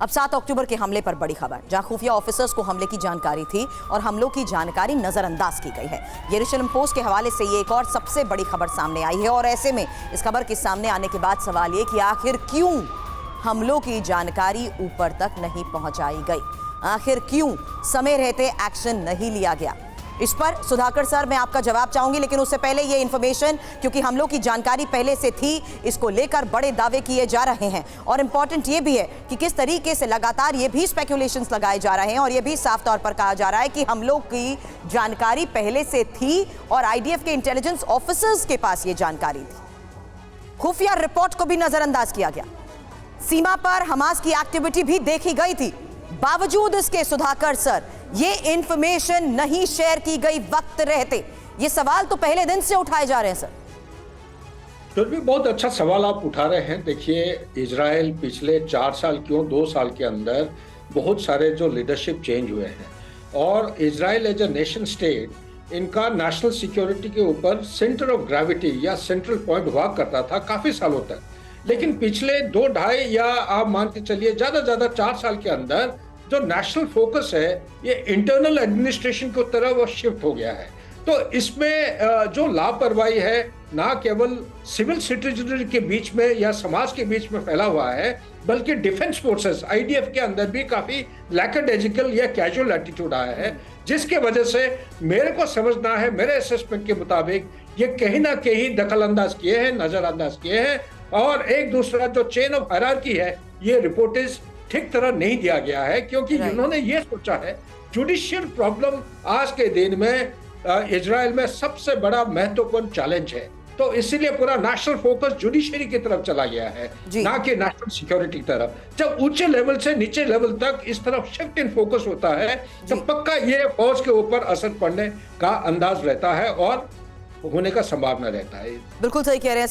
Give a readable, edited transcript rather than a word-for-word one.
अब 7 अक्टूबर के हमले पर बड़ी खबर, जहां खुफिया ऑफिसर्स को हमले की जानकारी थी और हमलों की जानकारी नजरअंदाज की गई है। यरूशलेम पोस्ट के हवाले से ये एक और सबसे बड़ी खबर सामने आई है और ऐसे में इस खबर के सामने आने के बाद सवाल ये कि आखिर क्यों हमलों की जानकारी ऊपर तक नहीं पहुंचाई गई, आखिर क्यों समय रहते एक्शन नहीं लिया गया। इस पर सुधाकर सर मैं आपका जवाब चाहूंगी, लेकिन उससे पहले ये इन्फॉर्मेशन, क्योंकि हम लोग की जानकारी पहले से थी, इसको लेकर बड़े दावे किए जा रहे हैं और इंपॉर्टेंट ये भी है कि किस तरीके से लगातार ये भी स्पेकुलेशंस लगाए जा रहे हैं और ये भी साफ तौर पर कहा जा रहा है कि हम लोग की जानकारी पहले से थी और आईडीएफ के इंटेलिजेंस ऑफिसर्स के पास ये जानकारी थी। खुफिया रिपोर्ट को भी नजरअंदाज किया गया, सीमा पर हमास की एक्टिविटी भी देखी गई थी, बावजूद इसके सुधाकर सर ये इंफॉर्मेशन नहीं शेयर की गई वक्त रहते। ये सवाल तो पहले दिन से उठाए जा रहे हैं सर। तो भी बहुत अच्छा सवाल आप उठा रहे हैं। देखिए, इजराइल पिछले 4 साल क्यों 2 साल के अंदर बहुत सारे जो लीडरशिप चेंज हुए हैं और Israel as a nation state इनका नेशनल सिक्योरिटी के ऊपर सेंटर ऑफ ग्रेविटी या सेंट्रल पॉइंट हुआ करता था काफी सालों तक। लेकिन पिछले 2 ढाई या आप मान के चलिए ज्यादा 4 साल के अंदर जो नेशनल फोकस है ये इंटरनल एडमिनिस्ट्रेशन की तरफ वो शिफ्ट हो गया है। तो इसमें जो लापरवाही है ना केवल सिविल सिटीजनरी के बीच में या समाज के बीच में फैला हुआ है, बल्कि डिफेंस फोर्सेस आईडीएफ के अंदर भी काफी लैकरडैजिकल या कैजुअल एटीट्यूड आया है, जिसके वजह से मेरे को समझना है, मेरे असेसमेंट के मुताबिक ये कहीं ना कहीं दखलअंदाज किए हैं, नजरअंदाज किए हैं और एक दूसरा जो चेन ऑफ हायरार्की है ये रिपोर्टेज ठीक तरह नहीं दिया गया है, क्योंकि इन्होंने ये सोचा है जुडिशियल प्रॉब्लम आज के दिन में इजराइल में सबसे बड़ा महत्वपूर्ण चैलेंज है। तो इसीलिए पूरा नेशनल फोकस जुडिशरी की तरफ चला गया है, ना कि नेशनल सिक्योरिटी की तरफ। जब ऊंचे लेवल से नीचे लेवल तक इस तरफ शिफ्ट इन फोकस होता है तो पक्का ये फौज के ऊपर असर पड़ने का अंदाज रहता है और होने का संभावना रहता है। बिल्कुल सही कह रहे हैं।